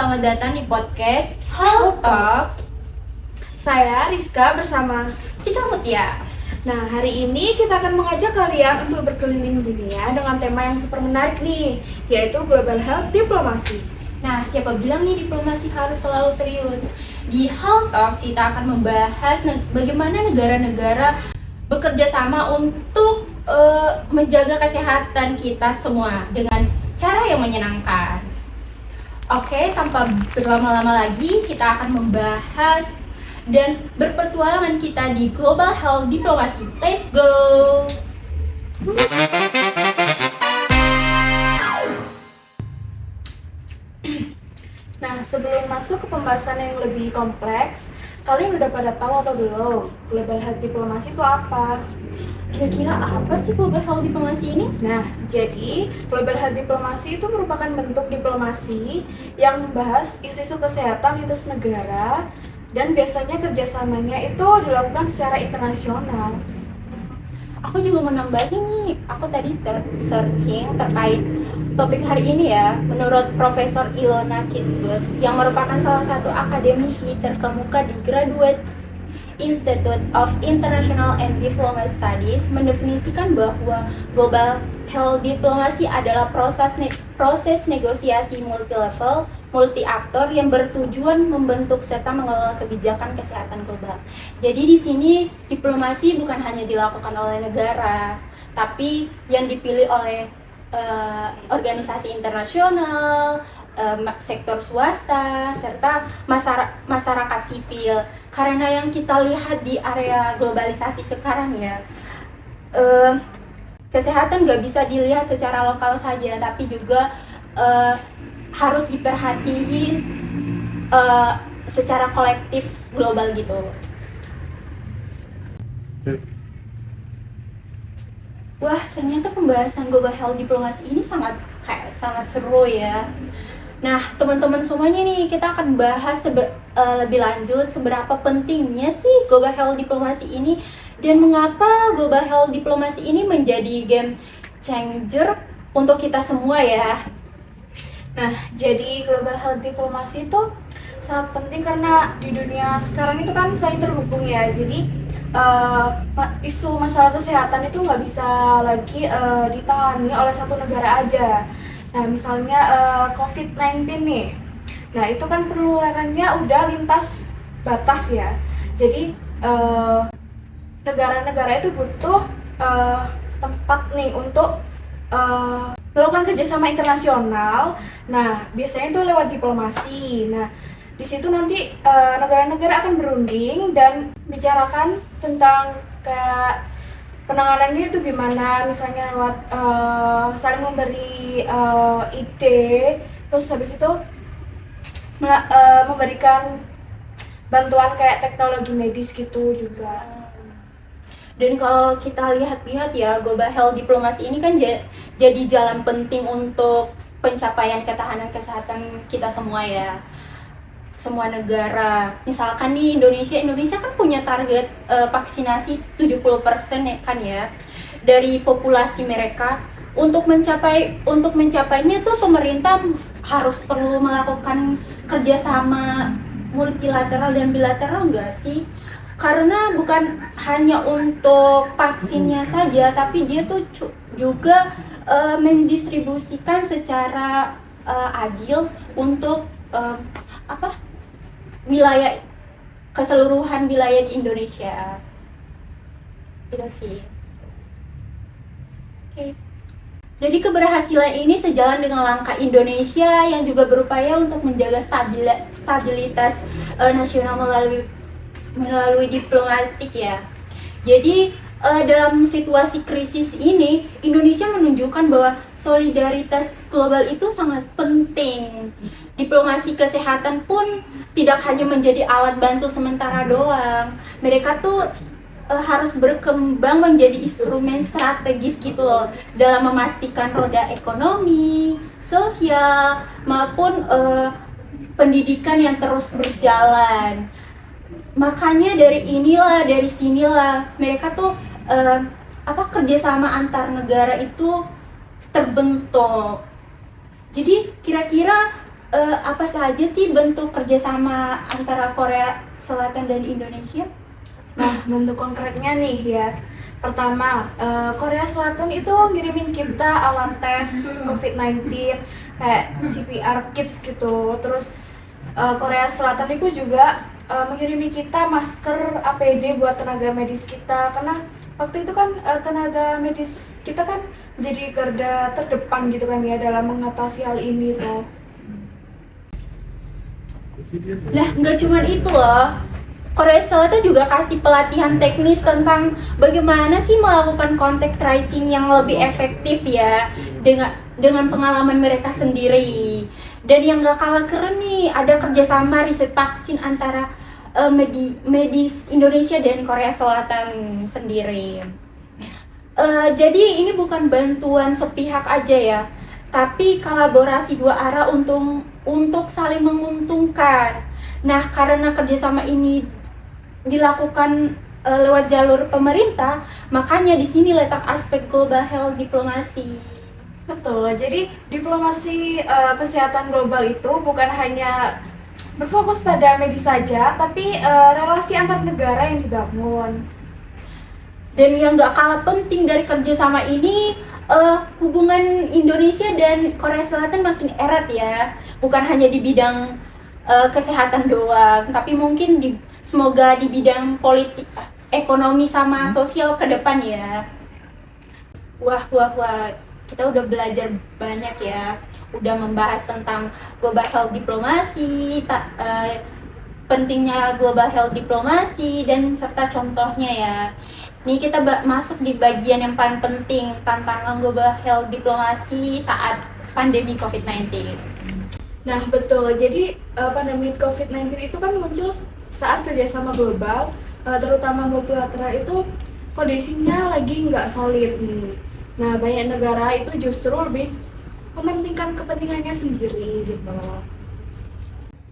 selamat datang di podcast Hal Talks. Saya Rizka bersama Tika Mutia. Nah, hari ini kita akan mengajak kalian untuk berkeliling dunia dengan tema yang super menarik nih, yaitu Global Health Diplomasi. Nah, siapa bilang nih diplomasi harus selalu serius? Di Hal Talks kita akan membahas bagaimana negara-negara bekerja sama untuk menjaga kesehatan kita semua dengan cara yang menyenangkan. Oke, tanpa berlama-lama lagi, kita akan membahas dan berpetualangan kita di Global Health Diplomasi. Let's go! Nah, sebelum masuk ke pembahasan yang lebih kompleks, kalian udah pada tahu atau belum Global Health Diplomasi itu apa? Kira-kira apa sih Global Health Diplomasi ini? Nah, jadi Global Health Diplomasi itu merupakan bentuk diplomasi yang membahas isu-isu kesehatan lintas negara dan biasanya kerjasamanya itu dilakukan secara internasional. Aku juga mau nambahin nih, aku tadi searching terkait topik hari ini ya. Menurut Profesor Ilona Kisbert yang merupakan salah satu akademisi terkemuka di Graduate Institute of International and Diplomatic Studies, mendefinisikan bahwa global health diplomasi adalah proses negosiasi multi-level, multi-aktor yang bertujuan membentuk serta mengelola kebijakan kesehatan global. Jadi di sini diplomasi bukan hanya dilakukan oleh negara, tapi yang dipilih oleh organisasi internasional, sektor swasta, serta masyarakat sipil. Karena yang kita lihat di area globalisasi sekarang ya, kesehatan nggak bisa dilihat secara lokal saja, tapi juga harus diperhatiin secara kolektif global gitu. Wah, ternyata pembahasan global health diplomasi ini sangat seru ya. Nah, teman-teman semuanya nih, kita akan bahas lebih lanjut seberapa pentingnya sih global health diplomasi ini dan mengapa global health diplomasi ini menjadi game changer untuk kita semua ya. Nah, jadi Global Health Diplomasi itu sangat penting karena di dunia sekarang itu kan saling terhubung ya. Jadi isu masalah kesehatan itu nggak bisa lagi ditangani oleh satu negara aja. Nah, misalnya COVID-19 nih. Nah, itu kan penularannya udah lintas batas ya. Jadi negara-negara itu butuh tempat nih untuk melakukan kerjasama internasional. Nah, biasanya itu lewat diplomasi. Nah, di situ nanti negara-negara akan berunding dan bicarakan tentang kayak penanganannya itu gimana, misalnya lewat saling memberi ide, terus habis itu memberikan bantuan kayak teknologi medis gitu juga. Dan kalau kita lihat-lihat ya, global health diplomasi ini kan jadi jalan penting untuk pencapaian ketahanan kesehatan kita semua ya. Semua negara. Misalkan nih Indonesia kan punya target vaksinasi 70% ya kan ya dari populasi mereka. Untuk mencapainya tuh pemerintah perlu melakukan kerjasama multilateral dan bilateral enggak sih? Karena bukan hanya untuk vaksinnya saja, tapi dia tuh juga mendistribusikan secara adil untuk keseluruhan wilayah di Indonesia. Itu sih. Oke. Jadi keberhasilan ini sejalan dengan langkah Indonesia yang juga berupaya untuk menjaga stabilitas nasional melalui diplomatik ya. Jadi dalam situasi krisis ini, Indonesia menunjukkan bahwa solidaritas global itu sangat penting. Diplomasi kesehatan pun tidak hanya menjadi alat bantu sementara doang. Mereka tuh harus berkembang menjadi instrumen strategis gitu loh dalam memastikan roda ekonomi, sosial maupun pendidikan yang terus berjalan. Makanya dari sinilah mereka tuh kerjasama antar negara itu terbentuk. Jadi kira-kira Apa saja sih bentuk kerjasama antara Korea Selatan dan Indonesia? Nah, bentuk konkretnya nih ya. Pertama, Korea Selatan itu ngirimin kita alat tes COVID-19 kayak CPR kits gitu. Terus Korea Selatan itu juga mengirimi kita masker APD buat tenaga medis kita, karena waktu itu kan tenaga medis kita kan jadi garda terdepan gitu kan ya dalam mengatasi hal ini tuh. Nah, nggak cuma itu loh. Korea Selatan juga kasih pelatihan teknis tentang bagaimana sih melakukan contact tracing yang lebih efektif ya, dengan pengalaman mereka sendiri. Dan yang gak kalah keren nih, ada kerjasama riset vaksin antara medis Indonesia dan Korea Selatan sendiri. Jadi ini bukan bantuan sepihak aja ya, tapi kolaborasi dua arah untuk saling menguntungkan. Nah, karena kerjasama ini dilakukan lewat jalur pemerintah, makanya di sini letak aspek global health diplomasi. Betul, jadi diplomasi kesehatan global itu bukan hanya berfokus pada medis saja, tapi relasi antar negara yang dibangun. Dan yang gak kalah penting dari kerjasama ini, hubungan Indonesia dan Korea Selatan makin erat ya, bukan hanya di bidang kesehatan doang, tapi mungkin semoga di bidang politik, ekonomi sama sosial ke depan ya. Wah, kita udah belajar banyak ya, udah membahas tentang global health diplomasi, pentingnya global health diplomasi, dan serta contohnya ya. Nih kita masuk di bagian yang paling penting, tantangan global health diplomasi saat pandemi COVID-19. Nah betul, jadi pandemi COVID-19 itu kan muncul saat kerjasama global, terutama multilateral itu kondisinya lagi nggak solid nih. Nah banyak negara itu justru lebih mementingkan kepentingannya sendiri gitu.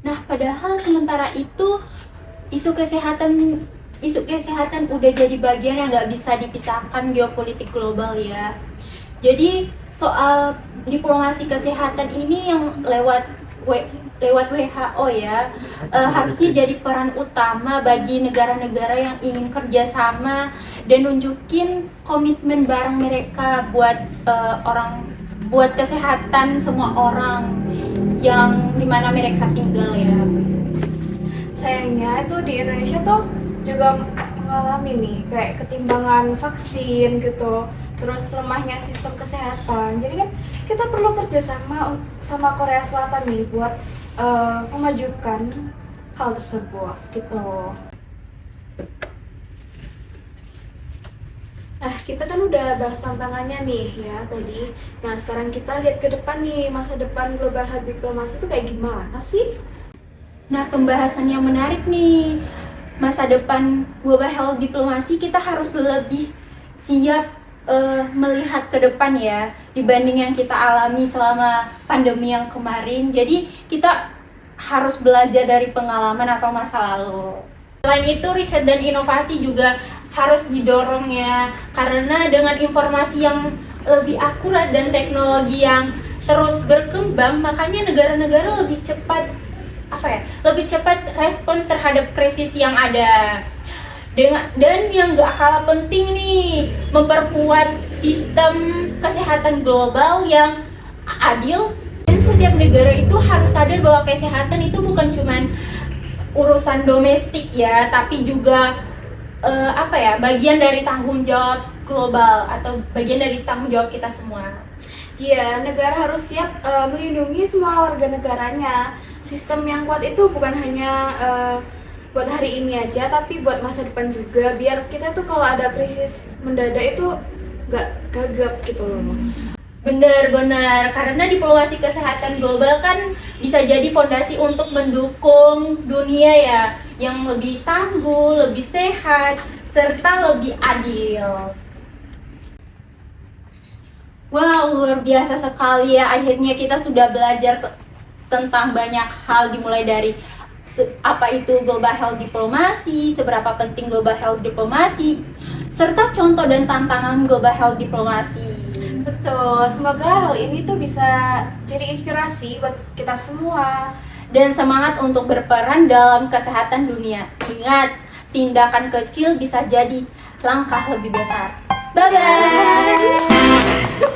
Nah padahal sementara itu isu kesehatan udah jadi bagian yang nggak bisa dipisahkan geopolitik global ya. Jadi soal diplomasi kesehatan ini yang lewat WHO ya, harusnya jadi peran utama bagi negara-negara yang ingin kerjasama dan nunjukin komitmen bareng mereka buat kesehatan semua orang yang dimana mereka tinggal ya. Sayangnya itu di Indonesia tuh juga mengalami nih kayak ketimbangan vaksin gitu, terus lemahnya sistem kesehatan. Jadi kan kita perlu kerjasama sama Korea Selatan nih buat memajukan hal tersebut gitu. Nah kita kan udah bahas tantangannya nih ya tadi. Nah sekarang kita lihat ke depan nih, masa depan global health diplomasi itu kayak gimana sih? Nah pembahasan yang menarik nih, masa depan global health diplomasi kita harus lebih siap melihat ke depan ya dibanding yang kita alami selama pandemi yang kemarin. Jadi kita harus belajar dari pengalaman atau masa lalu. Selain itu riset dan inovasi juga harus didorong ya, karena dengan informasi yang lebih akurat dan teknologi yang terus berkembang, makanya negara-negara lebih cepat respon terhadap krisis yang ada. Dan yang gak kalah penting nih, memperkuat sistem kesehatan global yang adil. Dan setiap negara itu harus sadar bahwa kesehatan itu bukan cuman urusan domestik ya, tapi juga bagian dari tanggung jawab global atau bagian dari tanggung jawab kita semua. Iya, negara harus siap melindungi semua warga negaranya. Sistem yang kuat itu bukan hanya buat hari ini aja, tapi buat masa depan juga, biar kita tuh kalau ada krisis mendadak itu nggak gagap gitu loh. Benar, karena diplomasi kesehatan global kan bisa jadi fondasi untuk mendukung dunia ya, yang lebih tangguh, lebih sehat, serta lebih adil. Wow, luar biasa sekali ya, akhirnya kita sudah belajar tentang banyak hal, dimulai dari apa itu global health diplomasi, seberapa penting global health diplomasi, serta contoh dan tantangan global health diplomasi. Betul, semoga hal ini tuh bisa jadi inspirasi buat kita semua. Dan semangat untuk berperan dalam kesehatan dunia. Ingat, tindakan kecil bisa jadi langkah lebih besar. Bye bye.